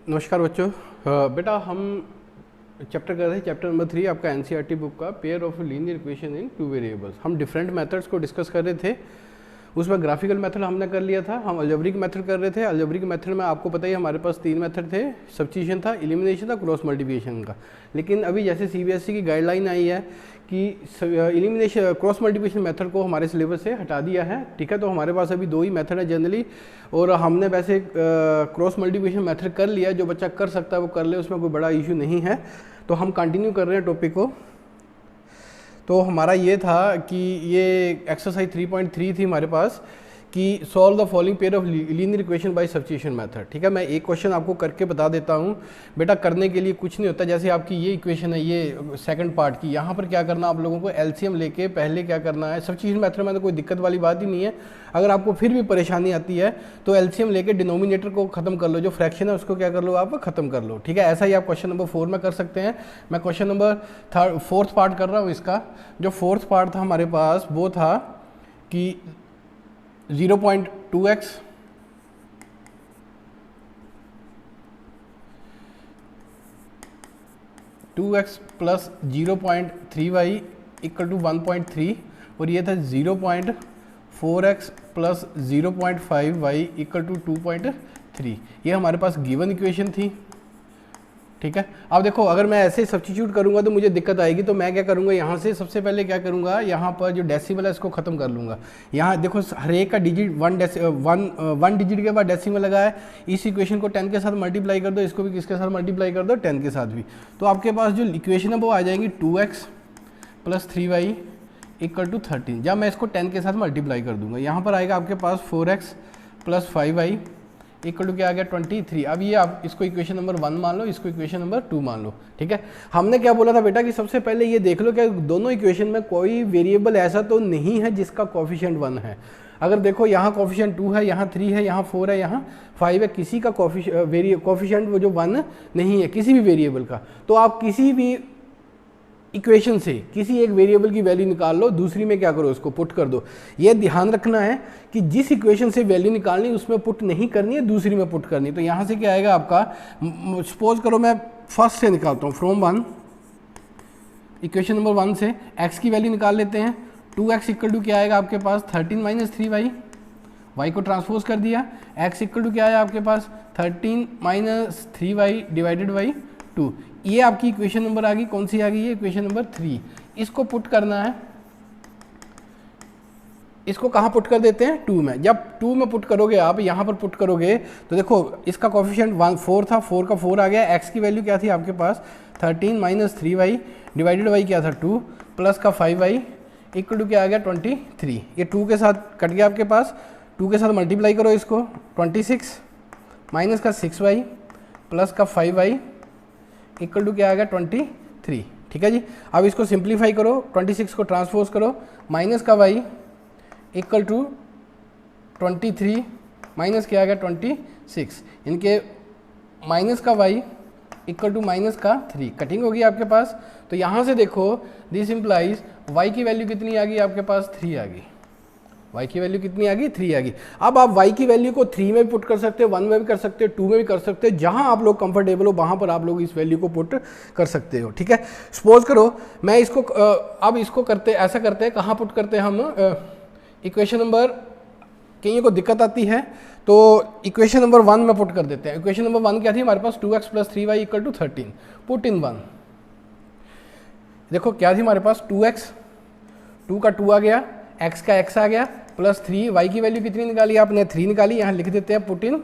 नमस्कार बच्चों। बेटा हम चैप्टर कर रहे हैं, चैप्टर नंबर 3 आपका एनसीईआरटी बुक का pair of linear equation in two variables. हम डिफरेंट मेथड्स को डिस्कस कर रहे थे। उसमें ग्राफिकल मेथड हमने कर लिया था, हम अलजेब्रिक मेथड कर रहे थे। अलजेब्रिक मेथड में आपको पता ही हमारे पास 3 मेथड थे, सब्स्टिट्यूशन था, एलिमिनेशन था, क्रॉस मल्टीप्लिकेशन का। लेकिन अभी जैसे सीबीएसई की गाइडलाइन आई है कि एलिमिनेशन क्रॉस मल्टीप्लिकेशन मेथड को हमारे सिलेबस से हटा दिया है, ठीक है। तो हमारे पास अभी 2 ही मेथड है जनरली, और हमने वैसे क्रॉस मल्टीप्लिकेशन मेथड कर लिया। जो बच्चा कर सकता है वो कर ले, उसमें कोई बड़ा इशू नहीं है। तो हम कंटिन्यू कर रहे हैं टॉपिक को। तो हमारा ये था कि ये एक्सरसाइज 3.3 थी हमारे पास कि solve the following pair of linear equation by substitution method, ठीक है। मैं एक क्वेश्चन आपको करके बता देता हूँ। बेटा करने के लिए कुछ नहीं होता, जैसे आपकी ये इक्वेशन है, ये सेकंड पार्ट की, यहाँ पर क्या करना आप लोगों को एलसीएम लेके पहले क्या करना है। सब्स्टिट्यूशन मेथड में तो कोई दिक्कत वाली बात ही नहीं है। अगर आपको फिर भी परेशानी आती है तो एलसीएम लेके डिनोमिनेटर को खत्म कर लो, जो फ्रैक्शन है उसको क्या कर लो, आप खत्म कर लो, ठीक है। ऐसा ही आप क्वेश्चन नंबर 4 में कर सकते हैं। मैं क्वेश्चन नंबर 4th पार्ट कर रहा हूँ इसका। जो 4th पार्ट था हमारे पास वो था कि 0.2x plus 0.3y equal to 1.3, और ये था 0.4x plus 0.5y equal to 2.3। ये हमारे पास गिवन इक्वेशन थी, ठीक है। अब देखो अगर मैं ऐसे सब्स्टिट्यूट करूंगा तो मुझे दिक्कत आएगी। तो मैं क्या करूंगा, यहाँ से सबसे पहले क्या करूंगा, यहाँ पर जो डेसिमल है इसको खत्म कर लूंगा। यहाँ देखो हर एक का डिजिट वन डिजिट के बाद डेसिमल लगा है। इस इक्वेशन को 10 के साथ मल्टीप्लाई कर दो, इसको भी किसके साथ मल्टीप्लाई कर दो, 10 के साथ भी। तो आपके पास जो इक्वेशन है वो आ जाएंगी 2x plus 3y equal to 13। जब मैं इसको 10 के साथ मल्टीप्लाई कर दूंगा, यहाँ पर आएगा आपके पास 4x plus 5y equal to क्या आ गया 23। अब ये आप इसको इक्वेशन नंबर 1 मान लो, इसको इक्वेशन नंबर 2 मान लो, ठीक है। हमने क्या बोला था बेटा कि सबसे पहले ये देख लो कि दोनों इक्वेशन में कोई वेरिएबल ऐसा तो नहीं है जिसका कोफिशिएंट 1 है। अगर देखो यहाँ कोफिशिएंट 2 है, यहाँ 3 है, यहाँ 4 है, यहाँ 5 है, किसी का कोफिशिएंट वो जो 1 नहीं है किसी भी वेरिएबल का, तो आप किसी भी इक्वेशन से किसी एक वेरिएबल की वैल्यू निकाल लो, दूसरी में क्या करो, उसको पुट कर दो। ये ध्यान रखना है कि जिस इक्वेशन से वैल्यू निकालनी उसमें पुट नहीं करनी है, दूसरी में पुट करनी। तो यहाँ से क्या आएगा आपका, सपोज करो मैं फर्स्ट से निकालता हूँ, फ्रॉम 1, इक्वेशन नंबर 1 से x की वैल्यू निकाल लेते हैं। 2x इक्वल टू क्या आएगा आपके पास 13 माइनस 3y, y को ट्रांसपोज कर दिया। x इक्वल टू क्या आया आपके पास 13 माइनस 3y डिवाइडेड बाई 2। ये आपकी इक्वेशन नंबर आ गई, कौन सी आ गई है, इक्वेशन नंबर 3। इसको पुट करना है, इसको कहाँ पुट कर देते हैं, 2 में। जब 2 में पुट करोगे आप, यहाँ पर पुट करोगे तो देखो इसका कोफिशिएंट 4 था, 4 का 4 आ गया। x की वैल्यू क्या थी आपके पास 13 माइनस 3y डिवाइडेड बाई क्या था 2 प्लस का 5y इक्वल टू क्या आ गया 23। ये 2 के साथ कट गया आपके पास, 2 के साथ मल्टीप्लाई करो इसको, 26 माइनस का 6y प्लस का 5y इक्वल टू क्या आ गया 23, ठीक है जी। अब इसको सिंप्लीफाई करो, 26 को ट्रांसपोज करो, माइनस का y इक्वल टू 23 माइनस क्या आ गया 26, इनके माइनस का y इक्वल टू माइनस का 3, कटिंग होगी आपके पास। तो यहाँ से देखो दिस इम्प्लाइज y की वैल्यू कितनी आ गई आपके पास 3 आ गई, y की वैल्यू कितनी आ गई 3 आ गई। अब आप y की वैल्यू को 3 में भी पुट कर सकते हो, 1 में भी कर सकते हो, 2 में भी कर सकते हो, जहां आप लोग कंफर्टेबल हो वहां पर आप लोग इस वैल्यू को पुट कर सकते हो, ठीक है। सपोज करो मैं इसको अब इसको करते ऐसा करते हैं, कहाँ पुट करते हैं हम, इक्वेशन नंबर, कहीं को दिक्कत आती है तो इक्वेशन नंबर 1 में पुट कर देते हैं। इक्वेशन नंबर 1 क्या थी हमारे पास 2x plus 3y equal to 13, put in 1। देखो क्या थी हमारे पास 2x, 2 का 2 आ गया, x का x आ गया, प्लस 3, y की वैल्यू कितनी निकाली आपने 3 निकाली, यहाँ लिख देते हैं put in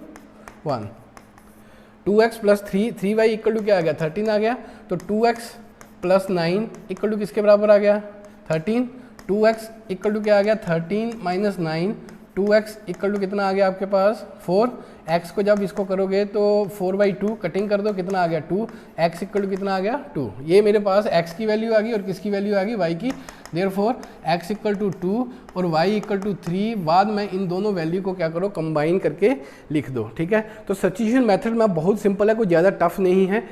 1। 2x plus 3y equal to क्या आ गया 13 आ गया। तो 2x प्लस 9 इक्वल टू किसके बराबर आ गया 13। 2x इक्वल टू क्या आ गया 13 माइनस 9, 2x इक्वल टू कितना आ गया आपके पास 4। x को जब इसको करोगे तो 4/2 कटिंग कर दो, कितना आ गया 2। x इक्वल टू कितना आ गया 2। ये मेरे पास x की वैल्यू आ गई और किसकी वैल्यू आ गई y की। देयरफॉर x इक्वल टू 2 और y इक्वल टू 3। बाद में इन दोनों वैल्यू को क्या करो कंबाइन करके लिख दो, ठीक है। तो सब्स्टिट्यूशन मेथड में बहुत सिंपल है, कोई ज़्यादा टफ नहीं है।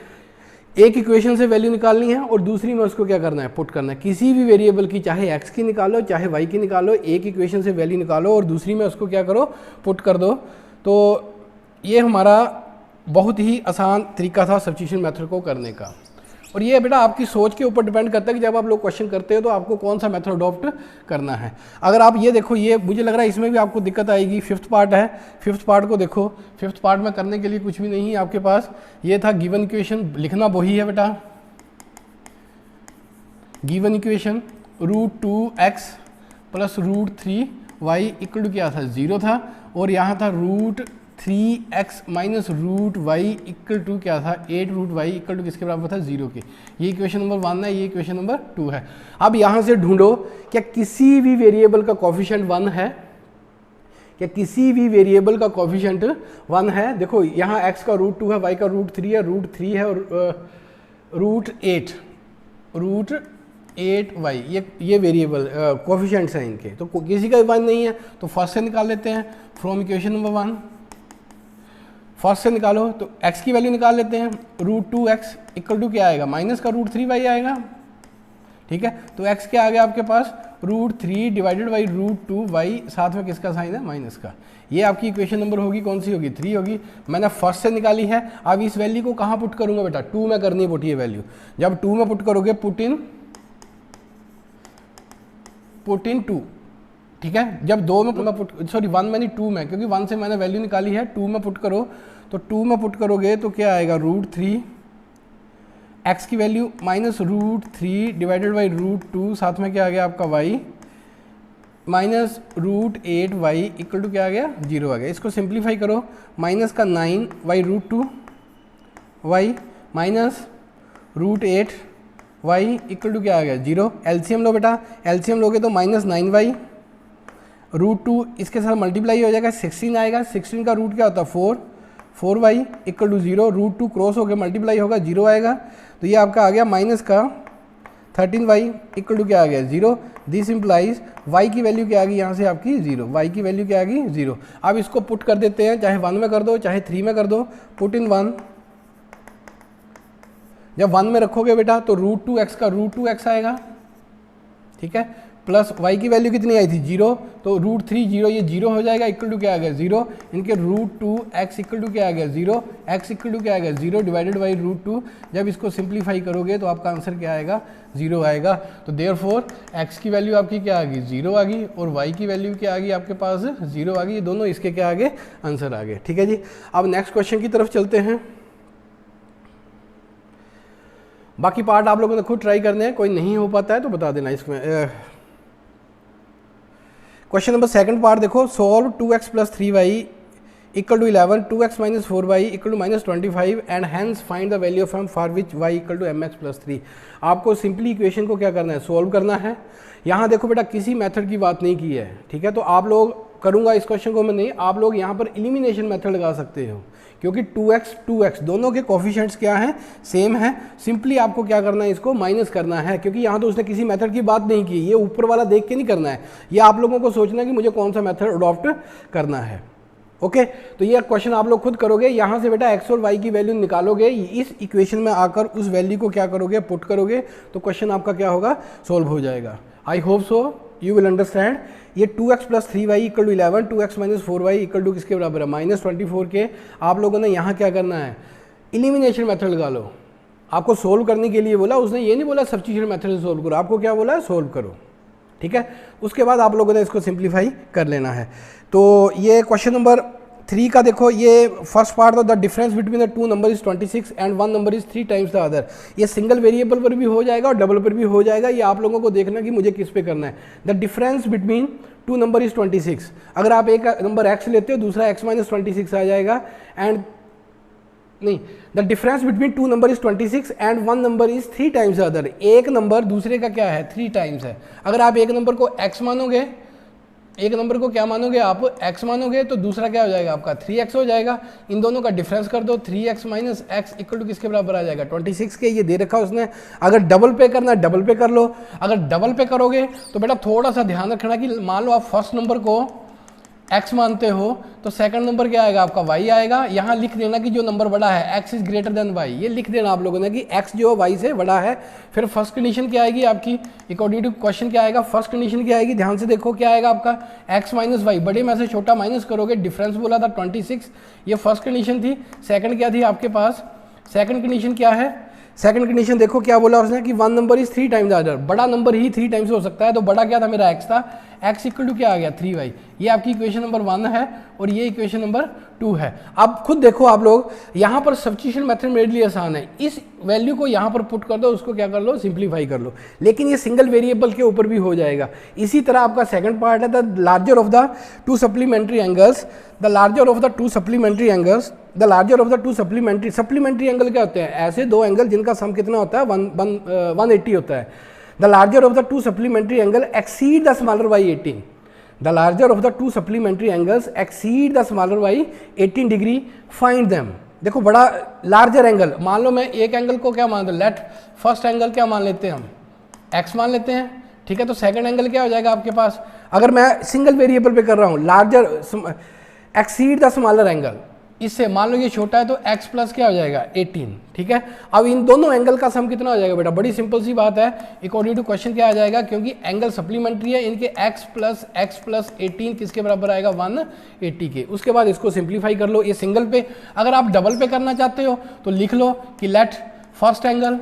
एक इक्वेशन से वैल्यू निकालनी है और दूसरी में उसको क्या करना है पुट करना है। किसी भी वेरिएबल की चाहे x की निकालो चाहे y की निकालो, एक इक्वेशन से वैल्यू निकालो और दूसरी में उसको क्या करो पुट कर दो। तो ये हमारा बहुत ही आसान तरीका था सब्स्टिट्यूशन मेथड को करने का। और ये बेटा आपकी सोच के ऊपर डिपेंड करता है कि जब आप लोग क्वेश्चन करते हो तो आपको कौन सा मेथड अडॉप्ट करना है। अगर आप ये देखो, ये मुझे लग रहा है इसमें भी आपको दिक्कत आएगी। फिफ्थ पार्ट है, फिफ्थ पार्ट को देखो। फिफ्थ पार्ट में करने के लिए कुछ भी नहीं है आपके पास। ये था गिवन इक्वेशन, लिखना वही है बेटा। Given equation √2x plus √3y equal to क्या था, 0 था। और यहाँ था √3x minus √y equal to क्या था, 8√y इक्वल टू किसके बराबर था, 0 के। ये इक्वेशन नंबर 1 है, ये इक्वेशन नंबर 2 है। अब यहाँ से ढूंढो क्या किसी भी वेरिएबल का कोफिशिएंट 1 है, क्या किसी भी वेरिएबल का कोफिशिएंट 1 है। देखो यहाँ x का √2 है, y का √3 है, √3 है और √8y ये वेरिएबल कोफिशिएंट्स हैं इनके। तो किसी का 1 नहीं है तो फर्स्ट से निकाल लेते हैं। फ्रॉम इक्वेशन नंबर 1 फर्स्ट से निकालो तो x की वैल्यू निकाल लेते हैं। √2x इक्वल टू क्या आएगा, माइनस का √3y आएगा। ठीक है, तो x क्या आ गया आपके पास, √3 डिवाइडेड बाई √2y, साथ में किसका साइन है, माइनस का। ये आपकी इक्वेशन नंबर होगी, कौन सी होगी, 3 होगी। मैंने फर्स्ट से निकाली है। अब इस वैल्यू को कहाँ पुट करूंगा बेटा, 2 में करनी है पुट। ये वैल्यू जब 2 में पुट करोगे, पुट इन 2। ठीक है, जब 2 में पुट, सॉरी 1 में नहीं 2 में, क्योंकि 1 से मैंने वैल्यू निकाली है। 2 में पुट करो तो 2 में पुट करोगे तो क्या आएगा, √3 x की वैल्यू माइनस √3 डिवाइडेड बाई √2, साथ में क्या आ गया आपका y minus √8y equal to क्या आ गया, 0 आ गया। इसको सिंप्लीफाई करो, माइनस का 9y √2 y minus √8y equal to क्या आ गया, 0। एलसीएम लो बेटा, एलसीएम लोगे तो माइनस 9y √2 इसके साथ मल्टीप्लाई हो जाएगा, 16 आएगा। 16 का रूट क्या होता है, 4y इक्वल टू 0। √2 क्रॉस होकर मल्टीप्लाई होगा, 0 आएगा। तो ये आपका आ गया माइनस का 13y इक्वल टू क्या आ गया, 0। दिस इम्प्लाइज y की वैल्यू क्या आ गई यहाँ से आपकी, 0। y की वैल्यू क्या आ गई, 0। अब इसको पुट कर देते हैं, चाहे 1 में कर दो चाहे 3 में कर दो। पुट इन 1, जब 1 में रखोगे बेटा तो √2x का √2x आएगा। ठीक है, प्लस y की वैल्यू कितनी आई थी, 0। तो √3 0, ये 0 हो जाएगा, इक्वल टू क्या आ गया, 0। इनके √2x इक्वल टू क्या आ गया, 0। x इक्वल टू क्या आ गया, 0 डिवाइडेड बाई √2। जब इसको सिंप्लीफाई करोगे तो आपका आंसर क्या आएगा, 0 आएगा। तो देयरफॉर x की वैल्यू आपकी क्या आ गई, 0 आ गई, और y की वैल्यू क्या आ गई आपके पास, 0 आ गई। ये दोनों इसके क्या आ गए, आंसर आ गए। ठीक है जी, अब नेक्स्ट क्वेश्चन की तरफ चलते हैं। बाकी पार्ट आप लोगों ने खुद ट्राई करने हैं, कोई नहीं हो पाता है तो बता देना। इसमें क्वेश्चन नंबर सेकंड पार्ट देखो, solve 2x plus 3y equal to 11, 2x minus 4y equal to minus 25 and hence find the value of m for which y equal to mx plus 3। आपको सिंपली इक्वेशन को क्या करना है, solve करना है। यहाँ देखो बेटा किसी मेथड की बात नहीं की है। ठीक है, तो आप लोग, करूँगा इस क्वेश्चन को मैं नहीं, आप लोग यहाँ पर एलिमिनेशन मेथड लगा सकते हो, क्योंकि 2x दोनों के कोफिशिएंट्स क्या हैं, सेम है। सिंपली आपको क्या करना है, इसको माइनस करना है, क्योंकि यहाँ तो उसने किसी मेथड की बात नहीं की। ये ऊपर वाला देख के नहीं करना है, ये आप लोगों को सोचना है कि मुझे कौन सा मेथड अडॉप्ट करना है। ओके, तो ये क्वेश्चन आप लोग खुद करोगे। यहाँ से बेटा x और y की वैल्यू निकालोगे, इस इक्वेशन में आकर उस वैल्यू को क्या करोगे, पुट करोगे, तो क्वेश्चन आपका क्या होगा, सोल्व हो जाएगा। I hope so you will understand. ये 2x plus 3y equal to 11, 2x minus 4y equal to किसके बराबर है, माइनस 24 के। आप लोगों ने यहाँ क्या करना है, एलिमिनेशन मेथड लगा लो। आपको सोल्व करने के लिए बोला, उसने ये नहीं बोला सब्स्टिट्यूशन मेथड से सोल्व करो, आपको क्या बोला है, सोल्व करो। ठीक है, उसके बाद आप लोगों ने इसको सिंप्लीफाई कर लेना है। तो ये क्वेश्चन नंबर 3 का देखो, ये फर्स्ट पार्ट था, the difference between the two number is 26 and one number is 3 times the other. ये सिंगल वेरिएबल पर भी हो जाएगा और डबल पर भी हो जाएगा। ये आप लोगों को देखना कि मुझे किस पे करना है। The difference between two number is 26। अगर आप एक नंबर x लेते हो, दूसरा x माइनस 26 आ जाएगा। एंड नहीं, the difference between two number is 26 and one number is 3 times the other. एक नंबर दूसरे का क्या है, 3 टाइम्स है। अगर आप एक नंबर को x मानोगे, एक नंबर को क्या मानोगे आप, x मानोगे, तो दूसरा क्या हो जाएगा आपका 3x हो जाएगा। इन दोनों का डिफरेंस कर दो, 3x minus x equal to किसके बराबर आ जाएगा, 26 के। ये दे रखा उसने। अगर डबल पे करना है डबल पे कर लो। अगर डबल पे करोगे तो बेटा थोड़ा सा ध्यान रखना कि मान लो आप फर्स्ट नंबर को x मानते हो तो सेकंड नंबर क्या आएगा आपका y आएगा। यहाँ लिख देना कि जो नंबर बड़ा है x is greater than y, ये लिख देना आप लोगों ने कि x जो y से बड़ा है। फिर फर्स्ट कंडीशन क्या आएगी आपकी, अकॉर्डिंग टू क्वेश्चन क्या आएगा, फर्स्ट कंडीशन क्या आएगी, ध्यान से देखो क्या आएगा आपका x माइनस वाई, बड़े में से छोटा माइनस करोगे, डिफरेंस बोला था 26, ये फर्स्ट कंडीशन थी। सेकंड क्या थी आपके पास, सेकंड कंडीशन क्या है, सेकंड कंडीशन देखो क्या बोला उसने कि one number is 3 times other, बड़ा नंबर ही 3 टाइम्स हो सकता है। तो बड़ा क्या था मेरा x था, x इक्वल टू क्या आ गया 3y। ये आपकी इक्वेशन नंबर 1 है और ये इक्वेशन नंबर 2 है। अब खुद देखो आप लोग, यहाँ पर सब्स्टिट्यूशन मेथड मेरे लिए आसान है, इस वैल्यू को यहाँ पर पुट कर दो, उसको क्या कर लो सिंप्लीफाई कर लो, लेकिन ये सिंगल वेरिएबल के ऊपर भी हो जाएगा। इसी तरह आपका सेकंड पार्ट है the larger of the two supplementary angles, the larger of the two supplementary angles, the larger of the two supplementary angle क्या होते हैं, ऐसे दो एंगल जिनका सम कितना होता है 180 होता है। The larger of the two supplementary angle exceed the smaller by 18, the larger of the two supplementary angles exceed the smaller by 18 degree, find them. देखो बड़ा लार्जर एंगल, मान लो मैं एक एंगल को क्या मान दो, लेट फर्स्ट एंगल क्या मान लेते हैं हम, x मान लेते हैं, ठीक है। तो सेकंड एंगल क्या हो जाएगा आपके पास, अगर मैं सिंगल वेरिएबल पे कर रहा हूँ, larger exceed the smaller angle, इससे मान लो ये छोटा है तो x प्लस क्या हो जाएगा 18, ठीक है। अब इन दोनों एंगल का सम कितना हो जाएगा बेटा, बड़ी सिंपल सी बात है, अकॉर्डिंग टू क्वेश्चन क्या आ जाएगा, क्योंकि एंगल सप्लीमेंट्री है, इनके x प्लस 18 किसके बराबर आएगा 180 के। उसके बाद इसको सिंप्लीफाई कर लो, ये सिंगल पे, अगर आप डबल पे करना चाहते हो तो लिख लो कि let first angle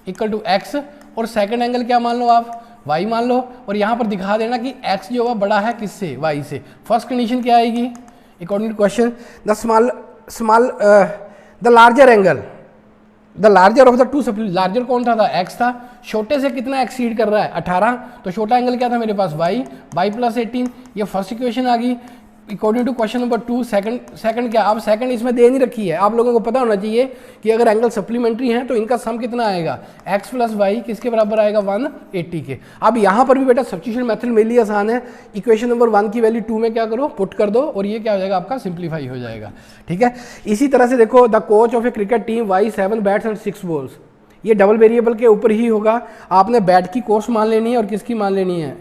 equal to x और सेकेंड एंगल क्या मान लो आप y मान लो, और यहाँ पर दिखा देना कि x जो है बड़ा है किससे, y से। फर्स्ट कंडीशन क्या आएगी according to question, the larger angle, the larger of the two supplementary, larger कौन था x था, छोटे से कितना एक्सीड कर रहा है 18, तो छोटा एंगल क्या था मेरे पास y प्लस 18, ये फर्स्ट इक्वेशन आ गई according to question number 2। Second क्या, अब सेकंड इसमें दे नहीं रखी है, आप लोगों को पता होना चाहिए कि अगर एंगल सप्लीमेंट्री है तो इनका सम कितना आएगा, x प्लस वाई किसके बराबर आएगा 180 के। अब यहाँ पर भी बेटा सब्स्टिट्यूशन मेथड मेरे लिए आसान है, इक्वेशन नंबर 1 की वैल्यू 2 में क्या करो पुट कर दो और ये क्या हो जाएगा आपका सिंप्लीफाई हो जाएगा, ठीक है। इसी तरह से देखो the coach of a cricket team why 7 bats and 6 balls, ये डबल वेरिएबल के ऊपर ही होगा, आपने बैट की कॉस्ट मान लेनी है और किसकी मान लेनी है,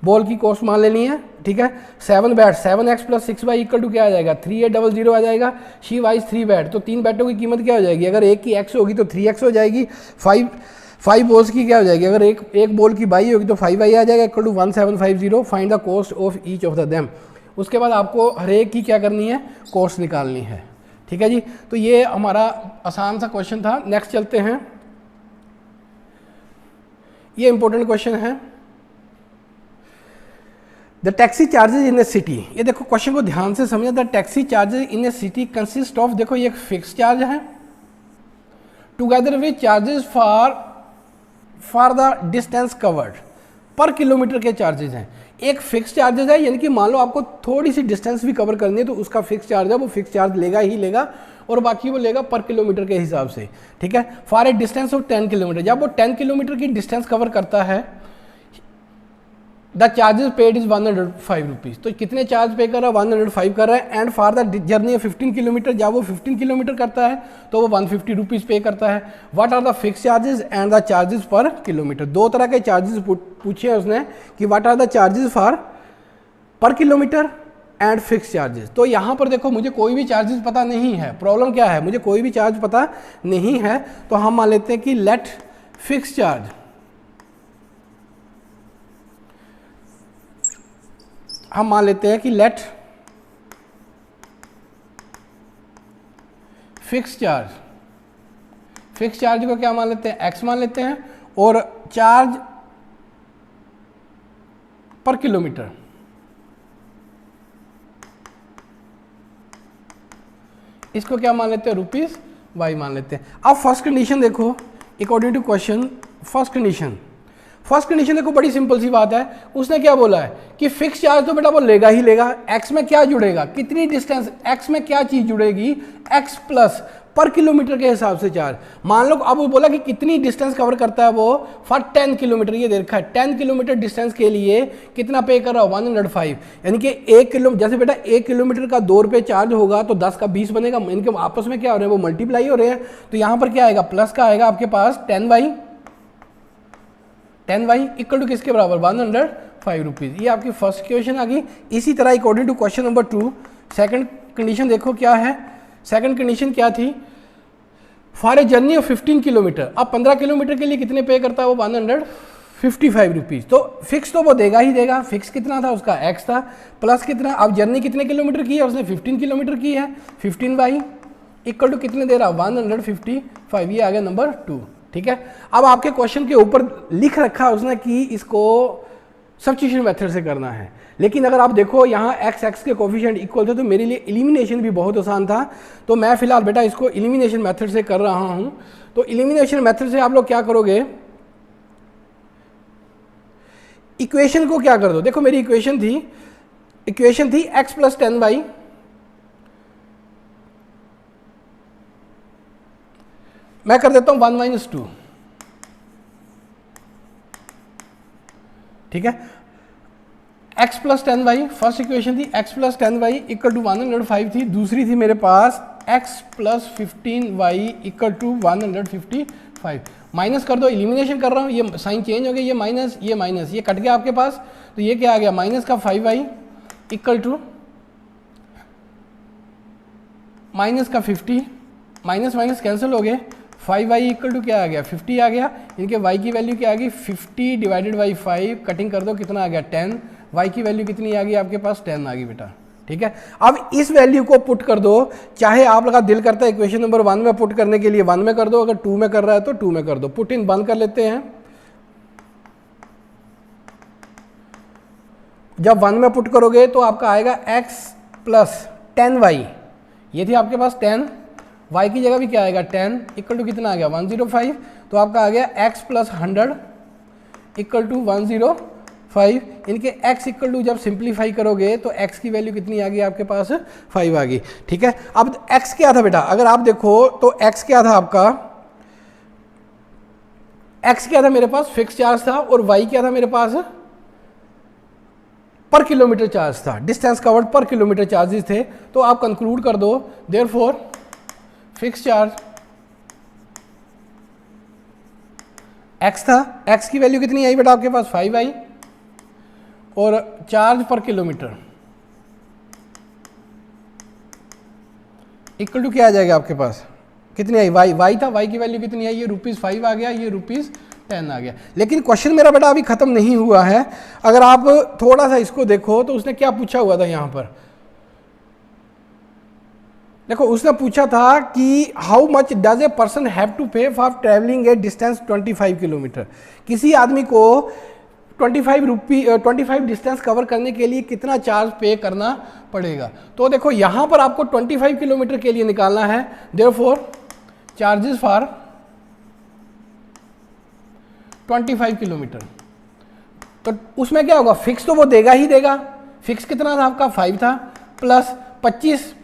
बॉल की कॉस्ट मान लेनी है, ठीक है। 7 bat 7x plus 6y equal to क्या आ जाएगा 3800 आ जाएगा, शी वाइज 3 बैट, तो 3 बैटों की कीमत क्या हो जाएगी, अगर एक की x होगी तो 3x हो जाएगी, 5 बॉल्स की क्या हो जाएगी, अगर एक बॉल की बाई होगी तो 5y आ जाएगा equal to 1750, find the cost of each of the them. उसके बाद आपको हर एक की क्या करनी है, कॉस्ट निकालनी है, ठीक है जी। तो ये हमारा आसान सा क्वेश्चन था। नेक्स्ट चलते हैं, ये इंपॉर्टेंट क्वेश्चन है, the taxi charges in A city. ये देखो क्वेश्चन को ध्यान से समझे, the taxi charges in A city consist of, देखो ये एक फिक्स चार्ज है together with charges for the distance covered, पर किलोमीटर के चार्जेस हैं। एक फिक्स चार्जेस है, यानी कि मान लो आपको थोड़ी सी डिस्टेंस भी कवर करनी है तो उसका फिक्स चार्ज है, वो फिक्स चार्ज लेगा ही लेगा और बाकी वो लेगा पर किलोमीटर के हिसाब से, ठीक है। For a distance of 10 kilometre, जब वो 10 किलोमीटर की डिस्टेंस कवर करता है, the charges paid is 105 rupees, तो कितने चार्ज पे कर रहा है 105 कर रहा है। And for the journey 15 kilometre, जब वो 15 किलोमीटर करता है तो वो 150 रुपीज़ पे करता है। What are the fix charges and the charges per kilometre, दो तरह के चार्जेस पूछे हैं उसने कि what are the charges for per kilometre and fix charges. तो यहाँ पर देखो मुझे कोई भी चार्जेस पता नहीं है, प्रॉब्लम क्या है, मुझे कोई भी चार्ज पता नहीं है, तो हम मान लेते हैं कि लेट फिक्स चार्ज, हम मान लेते हैं कि लेट फिक्स चार्ज को क्या मान लेते हैं, x मान लेते हैं, और चार्ज पर किलोमीटर इसको क्या मान लेते हैं रुपीस y मान लेते हैं। अब फर्स्ट कंडीशन देखो according to question, first condition देखो बड़ी सिंपल सी बात है, उसने क्या बोला है कि फिक्स चार्ज तो बेटा वो लेगा ही लेगा, x में क्या जुड़ेगा, कितनी डिस्टेंस, x में क्या चीज जुड़ेगी, x प्लस पर किलोमीटर के हिसाब से चार्ज। मान लो अब वो बोला कि कितनी डिस्टेंस कवर करता है वो फॉर 10 किलोमीटर, ये देखा है 10 किलोमीटर डिस्टेंस के लिए कितना पे कर रहा है 105, यानी कि 1 किलो, जैसे बेटा 1 किलोमीटर का 2 रुपये चार्ज होगा तो 10 का 20 बनेगा, इनके आपस में क्या हो रहे हैं वो मल्टीप्लाई हो रहे हैं। तो यहाँ पर क्या आएगा, प्लस का आएगा आपके पास 10y इक्वल टू किसके बराबर 5 रुपीज़। ये आपकी फर्स्ट इक्वेशन आ गई। इसी तरह according to question number 2 second condition देखो क्या है। सेकंड कंडीशन क्या थी, for a journey of 15 kilometre. अब 15 किलोमीटर के लिए कितने पे करता है वो 155 रुपीज़। तो फिक्स तो वो देगा ही देगा। फिक्स कितना था उसका एक्स था, प्लस कितना, अब जर्नी कितने किलोमीटर की है उसने 15 किलोमीटर की है, 15 बाई इक्वल टू कितने दे रहा 155। ये आ गया नंबर 2। ठीक है, अब आपके क्वेश्चन के ऊपर लिख रखा है उसने कि इसको सब्स्टिट्यूशन मेथड से करना है, लेकिन अगर आप देखो यहाँ x के कोफिशिएंट इक्वल थे तो मेरे लिए एलिमिनेशन भी बहुत आसान था। तो मैं फिलहाल बेटा इसको एलिमिनेशन मेथड से कर रहा हूँ। तो एलिमिनेशन मेथड से आप लोग क्या करोगे, इक्वेशन को क्या कर दो, देखो मेरी इक्वेशन थी x प्लस 10y, मैं कर देता हूं 1 माइनस 2। ठीक है, x plus 10y first equation थी, x plus 10y equal to 105 थी। दूसरी थी मेरे पास x plus 15y equal to 155। Minus कर दो, एलिमिनेशन कर रहा हूँ, ये साइन चेंज हो गया, ये माइनस ये कट गया आपके पास, तो ये क्या आ गया माइनस का 5y इक्वल टू माइनस का 50, माइनस माइनस कैंसिल हो गए, 5y इक्वल टू क्या आ गया 50 आ गया। इनके y की वैल्यू क्या आ गई 50 डिवाइडेड बाई 5, कटिंग कर दो कितना आ गया 10, y की वैल्यू कितनी आ गई आपके पास 10 आ गई बेटा। ठीक है, अब इस वैल्यू को पुट कर दो, चाहे आप लगा दिल करता है इक्वेशन नंबर 1 में पुट करने के लिए 1 में कर दो, अगर 2 में कर रहा है तो 2 में कर दो। पुट इन बंद कर लेते हैं, जब 1 में पुट करोगे तो आपका आएगा x प्लस 10y, ये थी आपके पास 10, y की जगह भी क्या आएगा 10 इक्वल टू कितना आ गया 105, तो आपका आ गया x प्लस 100 इक्वल टू 105। इनके x इक्वल टू जब सिंप्लीफाई करोगे तो x की वैल्यू कितनी आ गई आपके पास 5 आ गई। ठीक है, अब x क्या था बेटा, अगर आप देखो तो x क्या था आपका, x क्या था मेरे पास फिक्स चार्ज था, और y क्या था मेरे पास पर किलोमीटर चार्ज था, डिस्टेंस कवर्ड पर किलोमीटर चार्जेस थे। तो आप कंक्लूड कर दो देयरफॉर फिक्स चार्ज x था, x की वैल्यू कितनी आई बेटा आपके पास 5 आई, और चार्ज पर किलोमीटर इक्वल टू क्या आ जाएगा आपके पास कितनी आई y था, y की वैल्यू कितनी आई, ये ₹5 आ गया, ये ₹10 आ गया। लेकिन क्वेश्चन मेरा बेटा अभी खत्म नहीं हुआ है, अगर आप थोड़ा सा इसको देखो तो उसने क्या पूछा हुआ था यहां पर, देखो उसने पूछा था कि how much does a person have to pay for travelling a distance 25 kilometre. किसी आदमी को 25 डिस्टेंस कवर करने के लिए कितना चार्ज पे करना पड़ेगा। तो देखो यहां पर आपको 25 किलोमीटर के लिए निकालना है, देयरफॉर चार्जेस फॉर 25 किलोमीटर। तो उसमें क्या होगा, फिक्स तो वो देगा ही देगा, फिक्स कितना था आपका 5 था, प्लस 25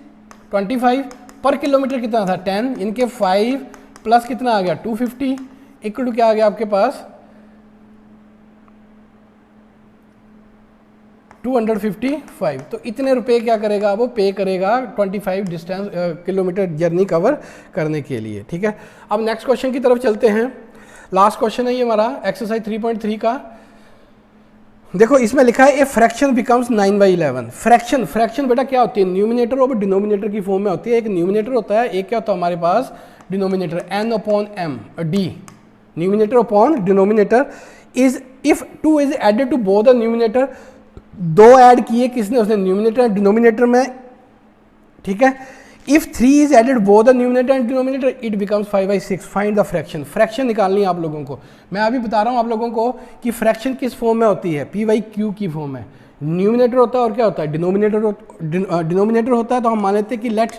25 पर किलोमीटर कितना था 10, इनके 5 प्लस कितना आ गया 250 इक्वल टू क्या आ गया आपके पास 255। तो इतने रुपए क्या करेगा वो पे करेगा 25 डिस्टेंस किलोमीटर जर्नी कवर करने के लिए। ठीक है, अब नेक्स्ट क्वेश्चन की तरफ चलते हैं। लास्ट क्वेश्चन है ये हमारा एक्सरसाइज 3.3 का। देखो इसमें लिखा है ए फ्रैक्शन बिकम्स 9/11। फ्रैक्शन बेटा क्या होती है, न्यूमिनेटर और डिनोमिनेटर की फॉर्म में होती है। एक न्यूमिनेटर होता है, एक क्या होता है हमारे पास denominator, n/m d, numerator upon denominator is if 2 is added to both the numerator, 2 add किए किसने, उसने न्यूमिनेटर एंड डिनोमिनेटर में। ठीक है, if 3 is added both the numerator and denominator it becomes 5/6। Find the fraction. Fraction निकालनी है आप लोगों को। मैं अभी बता रहा हूँ आप लोगों को कि फ्रैक्शन किस फॉर्म में होती है, p/q की फॉर्म में। न्यूमिनेटर होता है और क्या होता है डिनोमिनेटर होता है। तो हम मान लेते हैं कि लेट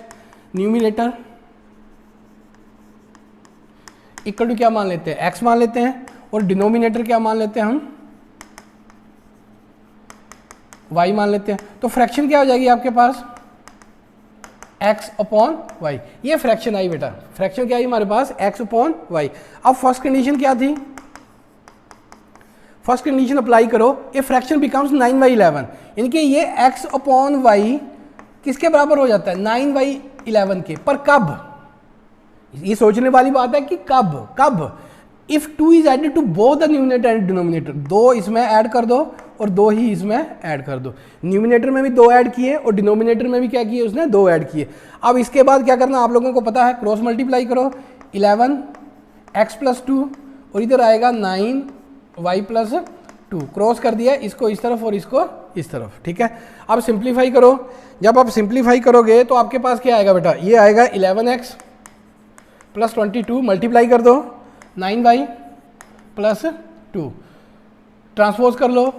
न्यूमिनेटर इक्वल टू क्या मान लेते हैं x मान लेते हैं, और डिनोमिनेटर क्या मान लेते हैं हम y मान लेते हैं। तो फ्रैक्शन क्या हो जाएगी आपके पास x/y। ये फ्रैक्शन आई बेटा, फ्रैक्शन क्या आई हमारे पास x/y। अब फर्स्ट कंडीशन क्या थी, फर्स्ट कंडीशन अप्लाई करो, ये फ्रैक्शन बिकम्स 9/11। इनके ये x/y किसके बराबर हो जाता है 9/11 के, पर कब, ये सोचने वाली बात है कि कब if 2 is added to both the numerator and denominator, 2 इसमें ऐड कर दो और 2 ही इसमें ऐड कर दो। न्यूमिनेटर में भी 2 ऐड किए और डिनोमिनेटर में भी क्या किए उसने 2 ऐड किए। अब इसके बाद क्या करना आप लोगों को पता है, क्रॉस मल्टीप्लाई करो 11x + 2 और इधर आएगा 9y + 2, क्रॉस कर दिया इसको इस तरफ और इसको इस तरफ। ठीक है, अब सिंप्लीफाई करो। जब आप सिंप्लीफाई करोगे तो आपके पास क्या आएगा बेटा, ये आएगा 11x + 22, मल्टीप्लाई कर दो 9y + 2, ट्रांसपोज कर लो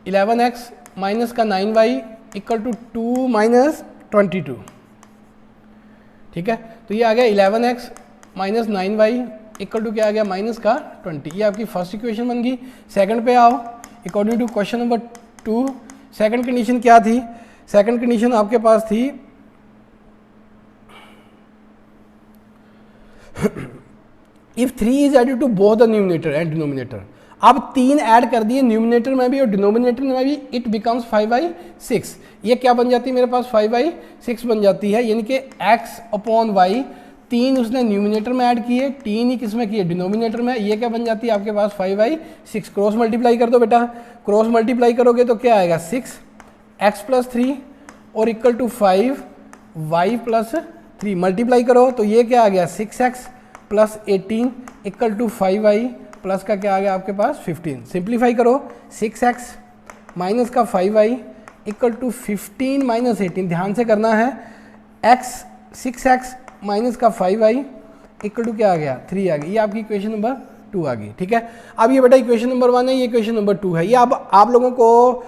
11x माइनस का 9y = 2 - 22। ठीक है, तो ये आ गया 11x - 9y = क्या आ गया माइनस का 20। ये आपकी फर्स्ट इक्वेशन बन गई। सेकंड पे आओ, according to question number 2 second condition क्या थी? सेकंड कंडीशन आपके पास थी if 3 is added to both the numerator and denominator. अब 3 ऐड कर दिए न्यूमिनेटर में भी और डिनोमिनेटर में भी, इट बिकम्स 5/6। ये क्या बन जाती है मेरे पास 5/6 बन जाती है, यानी कि x/y 3 उसने न्यूमिनेटर में ऐड किए, 3 ही किसमें किए डिनोमिनेटर में। ये क्या बन जाती है आपके पास 5/6। क्रॉस मल्टीप्लाई कर दो बेटा, क्रॉस मल्टीप्लाई करोगे तो क्या आएगा 6x + 3 और = 5y + 3। मल्टीप्लाई करो तो ये क्या आ गया 6x + 18 = 5y प्लस का क्या आ गया आपके पास 15। सिंप्लीफाई करो 6x माइनस का 5y = 15 - 18। ध्यान से करना है, 6x माइनस का 5y = क्या आ गया 3 आ गई। ये आपकी इक्वेशन नंबर 2 आ गई। ठीक है, अब ये बेटा इक्वेशन नंबर 1 है, ये इक्वेशन नंबर 2 है। ये अब आप लोगों को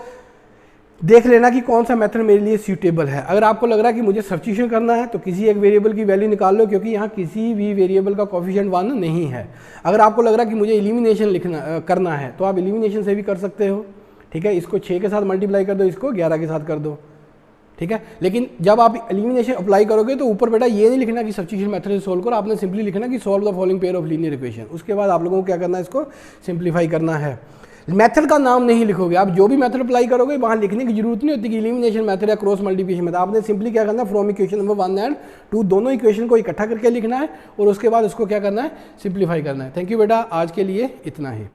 देख लेना कि कौन सा मेथड मेरे लिए सूटेबल है। अगर आपको लग रहा है कि मुझे सब्स्टिट्यूशन करना है तो किसी एक वेरिएबल की वैल्यू निकाल लो, क्योंकि यहाँ किसी भी वेरिएबल का कोफिशिएंट 1 नहीं है। अगर आपको लग रहा है कि मुझे एलिमिनेशन करना है तो आप एलिमिनेशन से भी कर सकते हो। ठीक है, इसको 6 के साथ मल्टीप्लाई कर दो, इसको 11 के साथ कर दो। ठीक है, लेकिन जब आप एलिमिनेशन अप्लाई करोगे तो ऊपर बेटा ये नहीं लिखना कि सब्स्टिट्यूशन मेथड से सोल्व करो, आपने सिंपली लिखना कि solve the following pair of linear equation. उसके बाद आप लोगों को क्या करना है, इसको सिंप्लीफाई करना है। मेथड का नाम नहीं लिखोगे आप, जो भी मेथड अप्लाई करोगे वहाँ लिखने की जरूरत नहीं होती कि एलिमिनेशन मेथड या क्रॉस मल्टीप्लिकेशन मेथड। आपने सिंपली क्या करना है, फ्रॉम इक्वेशन नंबर 1 एंड 2 दोनों इक्वेशन को इकट्ठा करके लिखना है और उसके बाद उसको क्या करना है, सिंप्लीफाई करना है। थैंक यू बेटा, आज के लिए इतना ही।